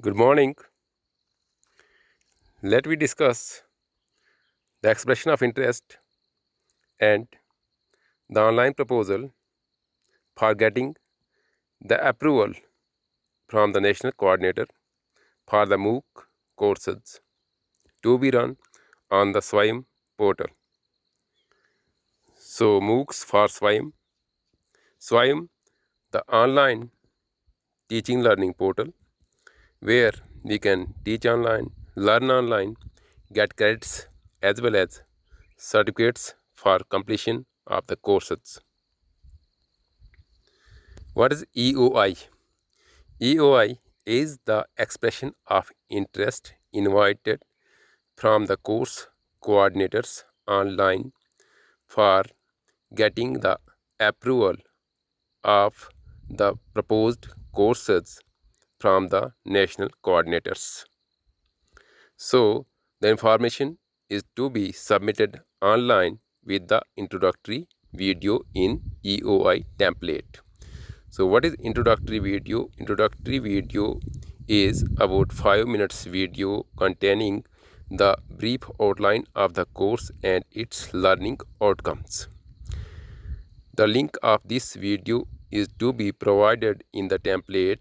Good morning. Let me discuss the expression of interest and the online proposal for getting the approval from the national coordinator for the MOOC courses to be run on the SWAYAM portal. So MOOCs for SWAYAM. SWAYAM, the online teaching learning portal where we can teach online, learn online, get credits as well as certificates for completion of the courses. What is EOI? EOI is the expression of interest invited from the course coordinators online for getting the approval of the proposed courses from the national coordinators. So, the information is to be submitted online with the introductory video in EOI template. So what is introductory video? Introductory video is about 5 minutes video containing the brief outline of the course and its learning outcomes. The link of this video is to be provided in the template.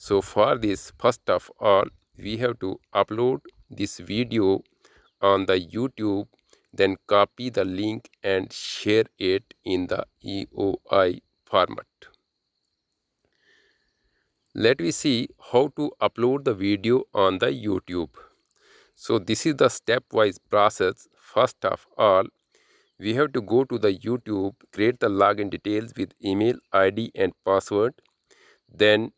So for this, first of all, we have to upload this video on the YouTube, then copy the link and share it in the EOI format. Let me see how to upload the video on the YouTube. So this is the stepwise process. First of all, we have to go to the YouTube, create the login details with email ID and password. Then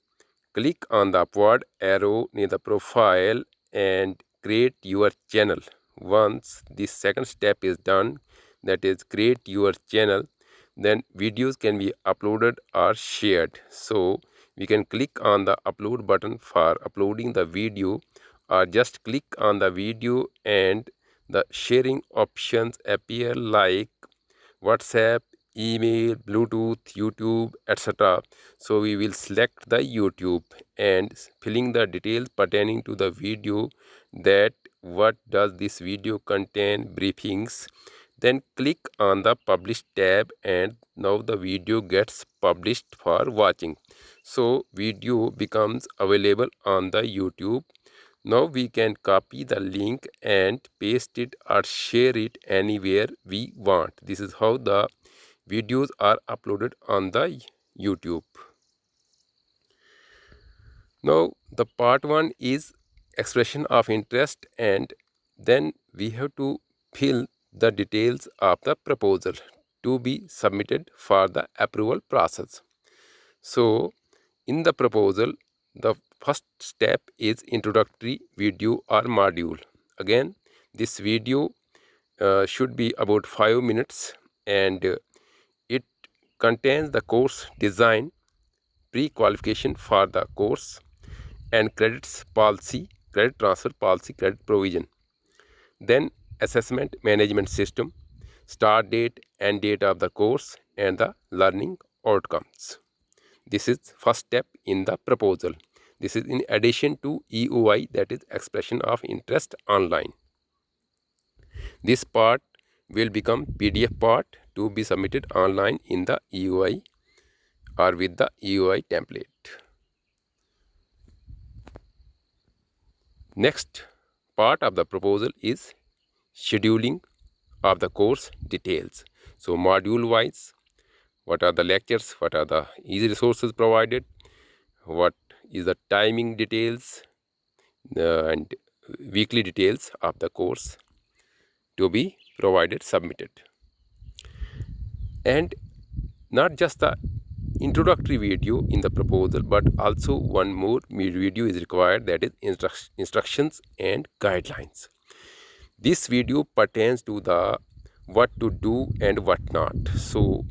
click on the upward arrow near the profile and create your channel. Once this second step is done, that is create your channel, then videos can be uploaded or shared. So we can click on the upload button for uploading the video, or just click on the video and the sharing options appear like WhatsApp, email, Bluetooth, YouTube, etc. So we will select the YouTube and filling the details pertaining to the video, that what does this video contain, briefings. Then click on the publish tab and now the video gets published for watching. So video becomes available on the YouTube. Now we can copy the link and paste it or share it anywhere we want. This is how the videos are uploaded on the YouTube. Now the part 1 is expression of interest, and then we have to fill the details of the proposal to be submitted for the approval process. So in the proposal, the first step is introductory video or module. Again, this video should be about 5 minutes, and it contains the course design, pre-qualification for the course, and credits policy, credit transfer policy, credit provision. Then assessment management system, start date, end date of the course, and the learning outcomes. This is first step in the proposal. This is in addition to EOI, that is expression of interest online. This part will become PDF part to be submitted online in the EOI or with the EOI template. Next part of the proposal is scheduling of the course details. So module wise, what are the lectures, what are the easy resources provided, what is the timing details, and weekly details of the course to be provided, submitted. And not just the introductory video in the proposal, but also one more video is required, that is instructions and guidelines. This video pertains to the what to do and what not. So,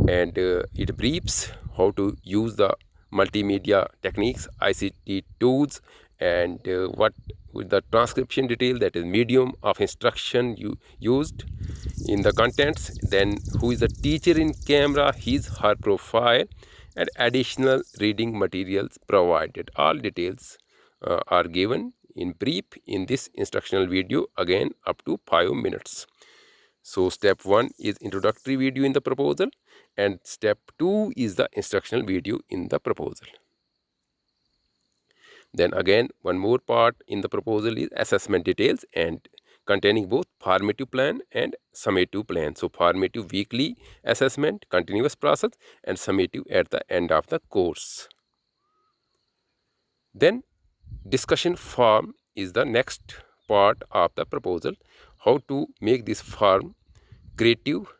and it briefs how to use the multimedia techniques, ICT tools, and what with the transcription detail, that is medium of instruction you used in the contents, then who is the teacher in camera, his her profile, and additional reading materials provided. All details are given in brief in this instructional video, again up to 5 minutes. So step 1 is introductory video in the proposal, and step 2 is the instructional video in the proposal. Then again, one more part in the proposal is assessment details, and containing both formative plan and summative plan. So formative weekly assessment, continuous process, and summative at the end of the course. Then discussion form is the next part of the proposal. How to make this form creative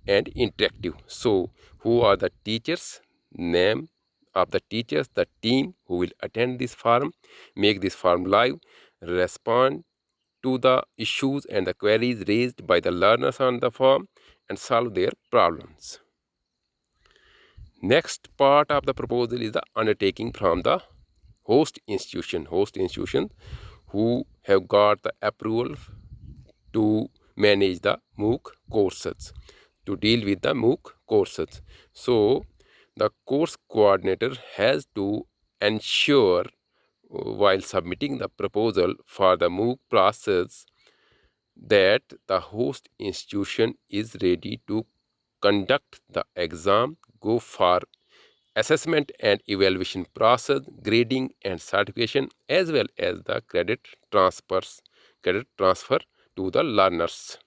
and interactive. So who are the teachers, name of the teachers, the team who will attend this forum, make this forum live, respond to the issues and the queries raised by the learners on the forum, and solve their problems. Next part of the proposal is the undertaking from the host institution who have got the approval to manage the MOOC courses, to deal with the MOOC courses. So the course coordinator has to ensure while submitting the proposal for the MOOC process that the host institution is ready to conduct the exam, go for assessment and evaluation process, grading and certification, as well as the credit transfer to the learners.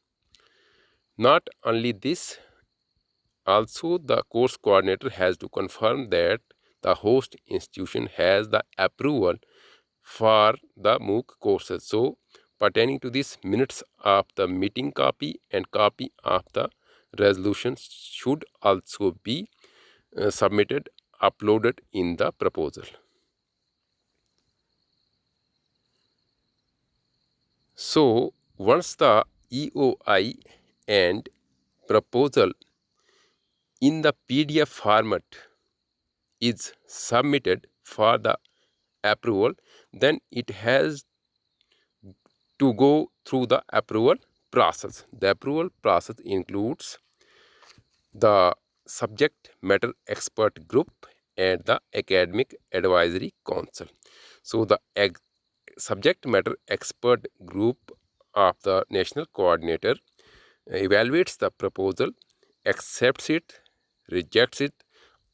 Not only this, also the course coordinator has to confirm that the host institution has the approval for the MOOC courses. So pertaining to this, minutes of the meeting copy and copy of the resolution should also be submitted, uploaded in the proposal. So once the EOI and proposal in the PDF format is submitted for the approval, then it has to go through the approval process. The approval process includes the subject matter expert group and the academic advisory council. So the subject matter expert group of the national coordinator evaluates the proposal, accepts it, rejects it,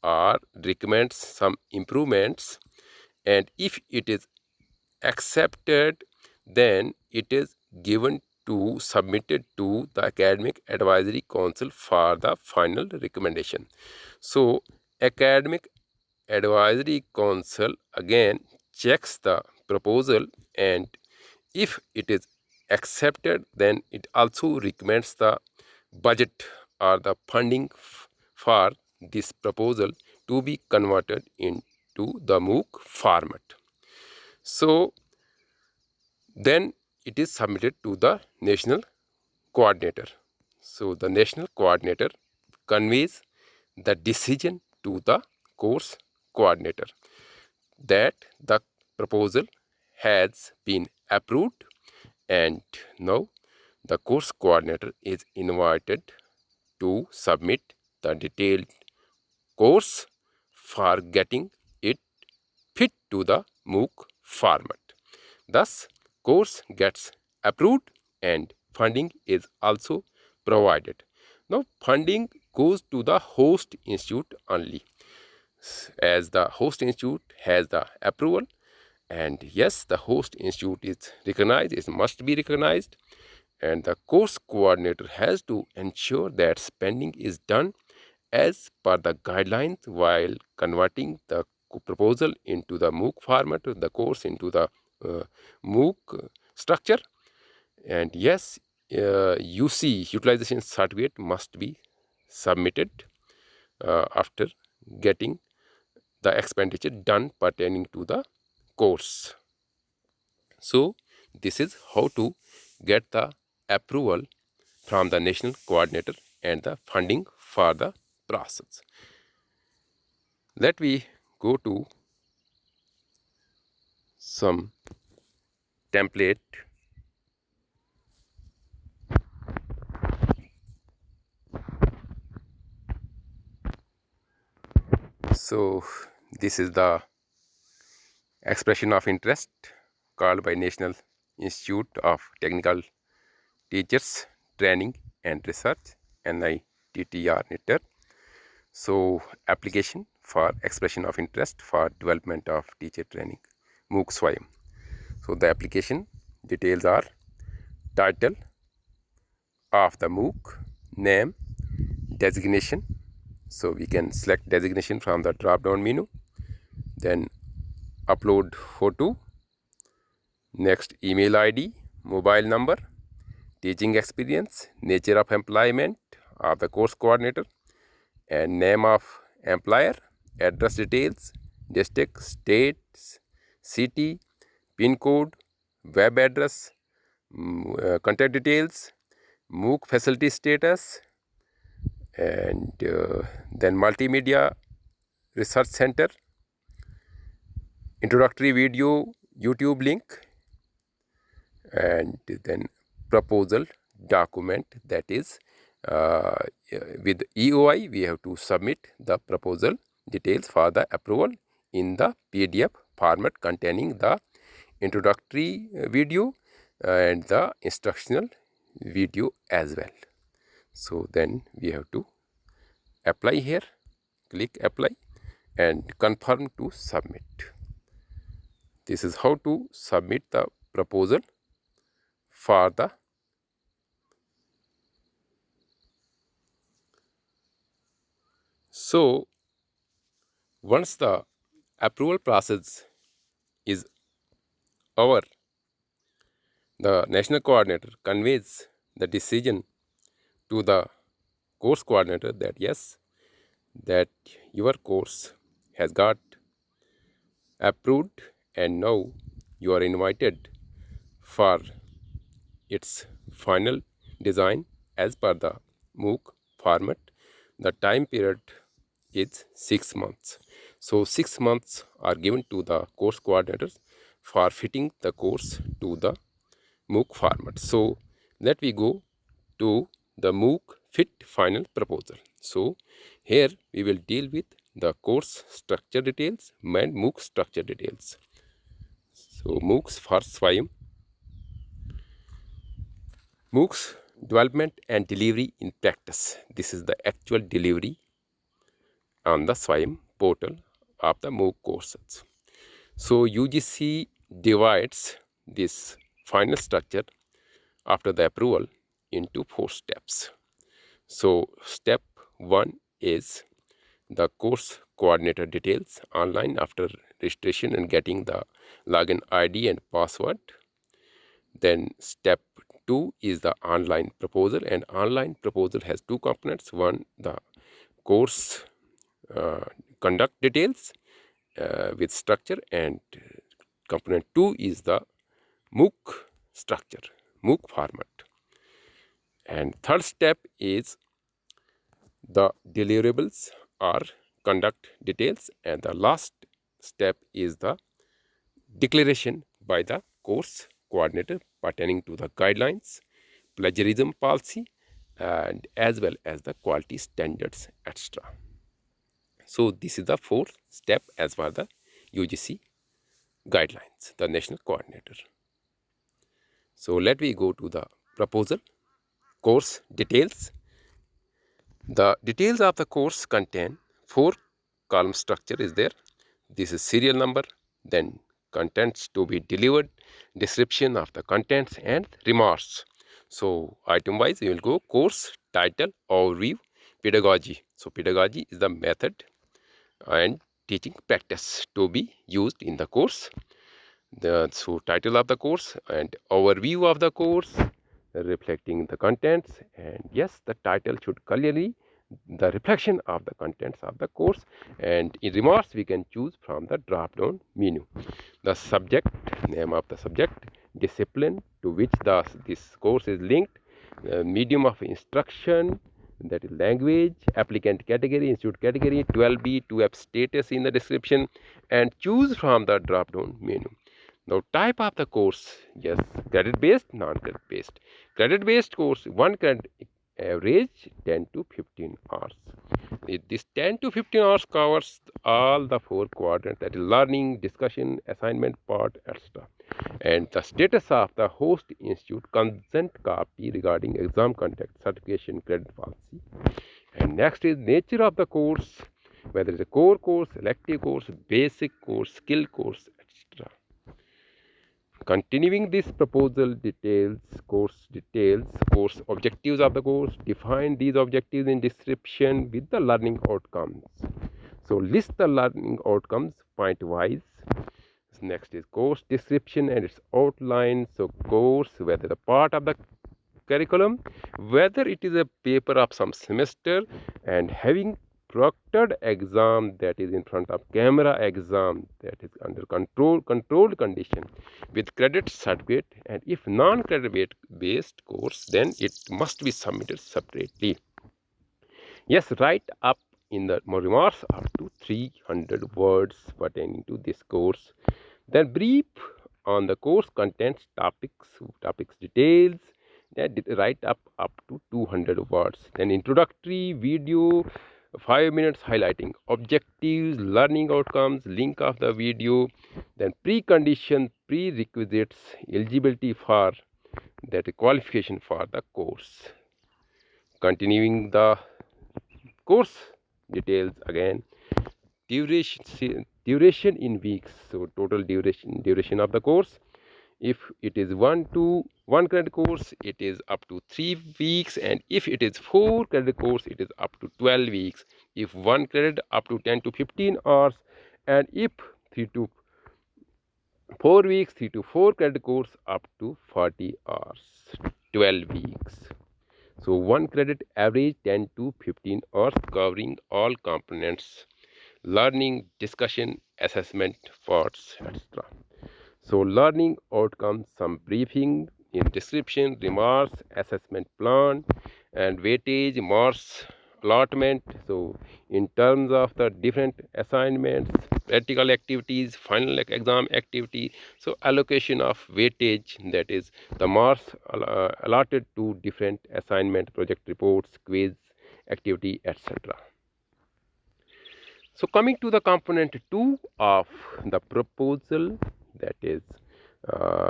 or recommends some improvements, and if it is accepted, then it is given to submitted to the academic advisory council for the final recommendation. So academic advisory council again checks the proposal, and if it is accepted, then it also recommends the budget or the funding for this proposal to be converted into the MOOC format. So then it is submitted to the national coordinator. So the national coordinator conveys the decision to the course coordinator that the proposal has been approved, and now the course coordinator is invited to submit the detailed course for getting it fit to the MOOC format. Thus, course gets approved and funding is also provided. Now, funding goes to the host institute only, as the host institute has the approval, and yes, the host institute is recognized, it must be recognized, and the course coordinator has to ensure that spending is done as per the guidelines while converting the proposal into the MOOC format, the course into the MOOC structure. And yes, UC utilization certificate must be submitted after getting the expenditure done pertaining to the course. So this is how to get the approval from the national coordinator and the funding for the process. Let me go to some template. So this is the expression of interest called by National Institute of Technical Teachers Training and Research, NITTR. So application for expression of interest for development of teacher training, MOOC SWAYAM. So the application details are title of the MOOC, name, designation. So we can select designation from the drop down menu, then upload photo, next email ID, mobile number, teaching experience, nature of employment of the course coordinator, and name of employer, address details, district, states, city, pin code, web address, contact details, MOOC facility status, and then multimedia research center, introductory video, YouTube link, and then proposal document, that is with EOI we have to submit the proposal details for the approval in the PDF format containing the introductory video and the instructional video as well. So then we have to apply here, click apply and confirm to submit. This is how to submit the proposal for the So once the approval process is over, the national coordinator conveys the decision to the course coordinator that yes, that your course has got approved and now you are invited for its final design as per the MOOC format. The time period is 6 months. So 6 months are given to the course coordinators for fitting the course to the MOOC format. So let we go to the MOOC fit final proposal. So here we will deal with the course structure details and MOOC structure details. So MOOCs for SWAYAM. MOOCs development and delivery in practice. This is the actual delivery on the SWAYAM portal of the MOOC courses. So UGC divides this final structure after the approval into 4 steps. So step 1 is the course coordinator details online after registration and getting the login ID and password. Then step 2 is the online proposal, and online proposal has 2 components. One, the course conduct details with structure, and component 2 is the MOOC structure, MOOC format. And third step is the deliverables or conduct details, and the last step is the declaration by the course coordinator pertaining to the guidelines, plagiarism policy, and as well as the quality standards, etc. So this is the 4th step as per the UGC guidelines, the national coordinator. So let me go to the proposal, course details. The details of the course contain 4 column structure is there. This is serial number, then contents to be delivered, description of the contents, and remarks. So item wise we will go course, title, overview, pedagogy. So pedagogy is the method and teaching practice to be used in the course. So title of the course and overview of the course reflecting the contents, and yes, the title should clearly the reflection of the contents of the course, and in remarks we can choose from the drop down menu. The subject, name of the subject, discipline to which this course is linked, medium of instruction, that is language, applicant category, institute category, 12B, 2F status in the description, and choose from the drop down menu. Now type of the course, yes, credit based, non-credit based. Credit based course, 1 credit average 10 to 15 hours. This 10 to 15 hours covers all the four quadrants, that is learning, discussion, assignment part, etc. And the status of the host institute consent copy regarding exam content, certification, credit policy. And next is nature of the course, whether it's a core course, elective course, basic course, skill course, etc. Continuing this proposal course objectives of the course, define these objectives in description with the learning outcomes. So list the learning outcomes point wise. Next is course description and its outline. So course, whether the part of the curriculum, whether it is a paper of some semester, and having proctored exam, that is in front of camera exam, that is under controlled condition with credit certificate, and if non-credit based course, then it must be submitted separately. Yes, write up in the remarks up to 300 words pertaining to this course. Then brief on the course contents, topics details, write up to 200 words. Then introductory video, 5 minutes highlighting objectives, learning outcomes, link of the video. Then precondition, prerequisites, eligibility for that qualification for the course. Continuing the course details again, duration in weeks. So total duration of the course, if it is 1 credit course, it is up to 3 weeks, and if it is 4 credit course, it is up to 12 weeks. If 1 credit, up to 10 to 15 hours, and if 3 to 4 weeks, 3 to 4 credit course, up to 40 hours, 12 weeks. So 1 credit average 10 to 15 hours, covering all components: learning, discussion, assessment, parts, etc. So learning outcomes, some briefing in description, remarks, assessment plan, and weightage, marks, allotment. So in terms of the different assignments, practical activities, final exam activity, so allocation of weightage, that is the marks allotted to different assignment, project reports, quiz, activity, etc. So coming to the component 2 of the proposal, that is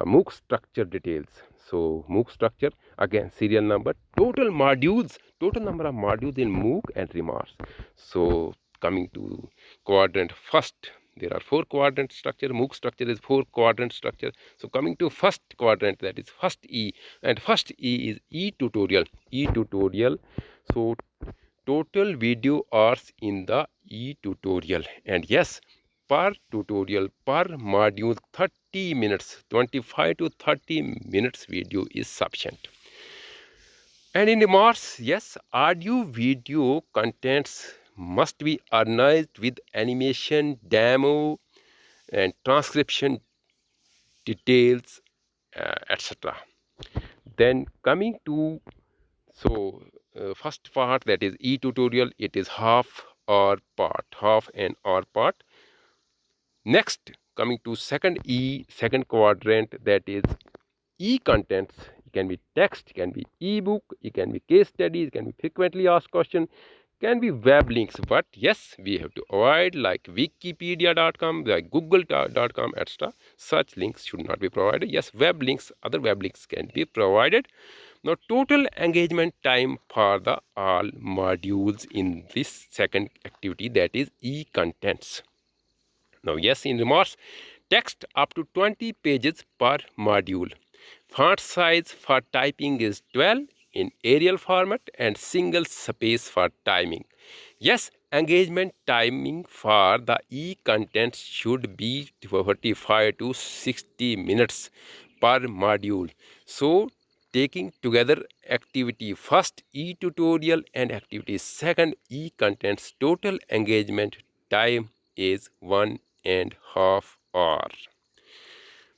MOOC structure details. So MOOC structure, again serial number, total number of modules in MOOC, and remarks. So coming to quadrant first, there are 4 quadrant structure. MOOC structure is 4 quadrant structure. So coming to first quadrant, that is first E, and first E is e-tutorial. So total video hours in the e-tutorial, and yes, per tutorial, per module, 30 minutes, 25 to 30 minutes video is sufficient. And in remarks, yes, audio video contents must be organized with animation, demo, and transcription details, etc. Then coming to first part, that is e-tutorial, it is half an hour part. Next, coming to second quadrant, that is e-contents. It can be text, it can be e-book, it can be case studies, it can be frequently asked questions, can be web links. But yes, we have to avoid like wikipedia.com, like google.com, etc. Such links should not be provided. Yes, other web links can be provided. Now total engagement time for the all modules in this second activity, that is e-contents. Now yes, in remarks, text up to 20 pages per module. Font size for typing is 12 in Arial format and single space for timing. Yes, engagement timing for the e-contents should be 45 to 60 minutes per module. So taking together activity first e-tutorial and activity second e-contents, total engagement time is 1.5 hours.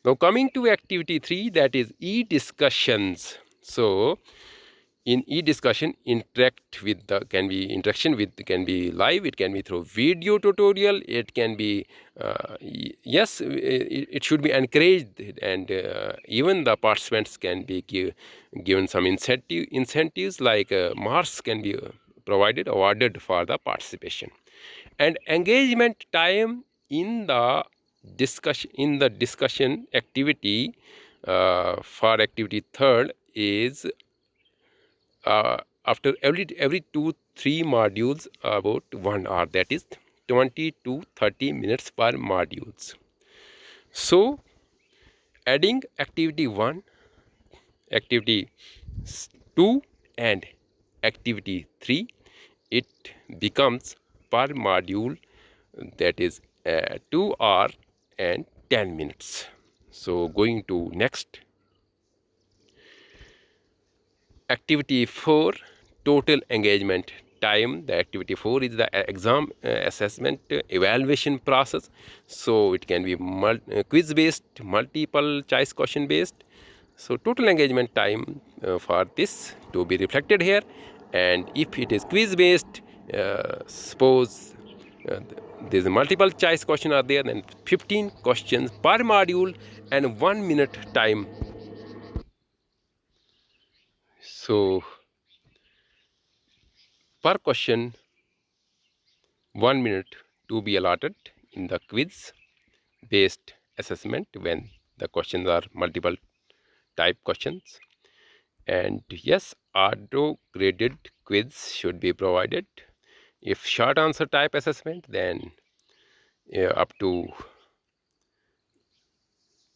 Now coming to activity 3, that is e-discussions. So in e-discussion, interaction with can be live, it can be through video tutorial, it can be yes, it should be encouraged, and even the participants can be given some incentives like marks can be awarded for the participation. And engagement time in the discussion activity for activity third is after every 2-3 modules about 1 hour, that is 20 to 30 minutes per modules. So adding activity 1, activity 2 and activity 3, it becomes per module, that is 2 hour and 10 minutes. So going to next, activity 4, total engagement time. The activity 4 is the exam assessment evaluation process. So it can be quiz based, multiple choice question based. So total engagement time for this to be reflected here. And if it is quiz based, suppose there's a multiple choice question are there, then 15 questions per module and 1 minute time. So per question 1 minute to be allotted in the quiz based assessment when the questions are multiple type questions. And yes, auto graded quiz should be provided. If short answer type assessment, then up to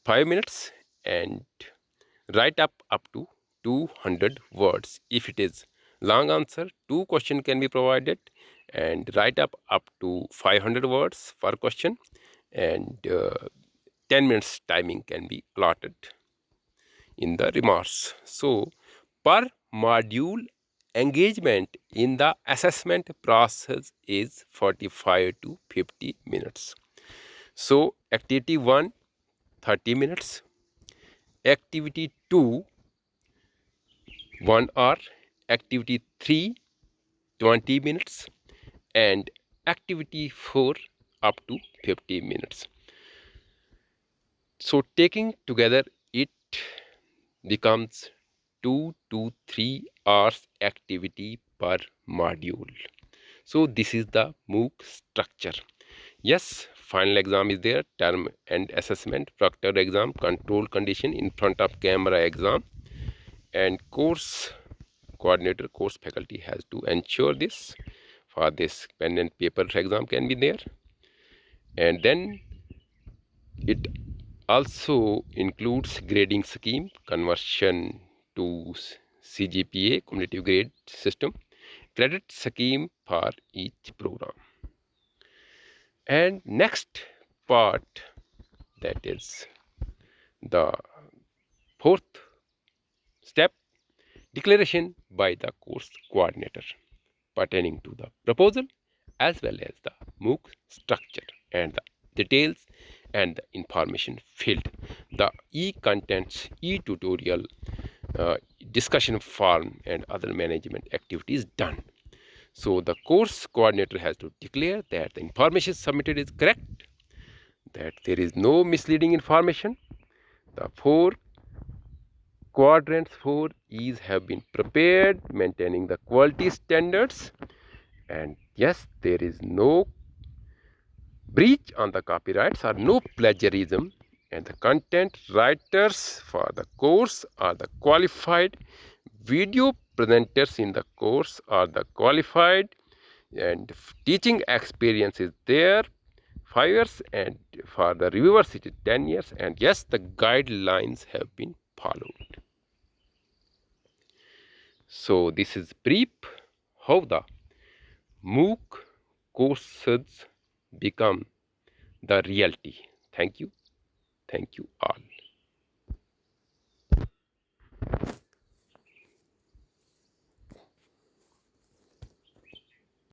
5 minutes, and write up to 200 words. If it is long answer, 2 question can be provided, and write up to 500 words per question, and 10 minutes timing can be allotted in the remarks. So per module engagement in the assessment process is 45 to 50 minutes. So activity 1 30 minutes, activity 2 1 hour, activity 3 20 minutes, and activity 4 up to 50 minutes. So taking together it becomes 2 to 3 hours activity per module. So this is the MOOC structure. Yes, final exam is there, term and assessment, proctored exam, control condition, in front of camera exam, and course coordinator, course faculty has to ensure this. For this, pen and paper exam can be there, and then it also includes grading scheme, conversion to CGPA, cumulative grade system, credit scheme for each program. And next part, that is the fourth step, declaration by the course coordinator pertaining to the proposal as well as the MOOC structure and the details and the information field, the e-contents, e-tutorial, discussion forum and other management activities done. So the course coordinator has to declare that the information submitted is correct, that there is no misleading information, the 4 quadrants 4 E's have been prepared, maintaining the quality standards, and yes, there is no breach on the copyrights or no plagiarism, and the content writers for the course are the qualified, video presenters in the course are the qualified, and teaching experience is there 5 years, and for the reviewers it is 10 years, and yes, the guidelines have been followed. So this is brief how the MOOC courses become the reality. Thank you all.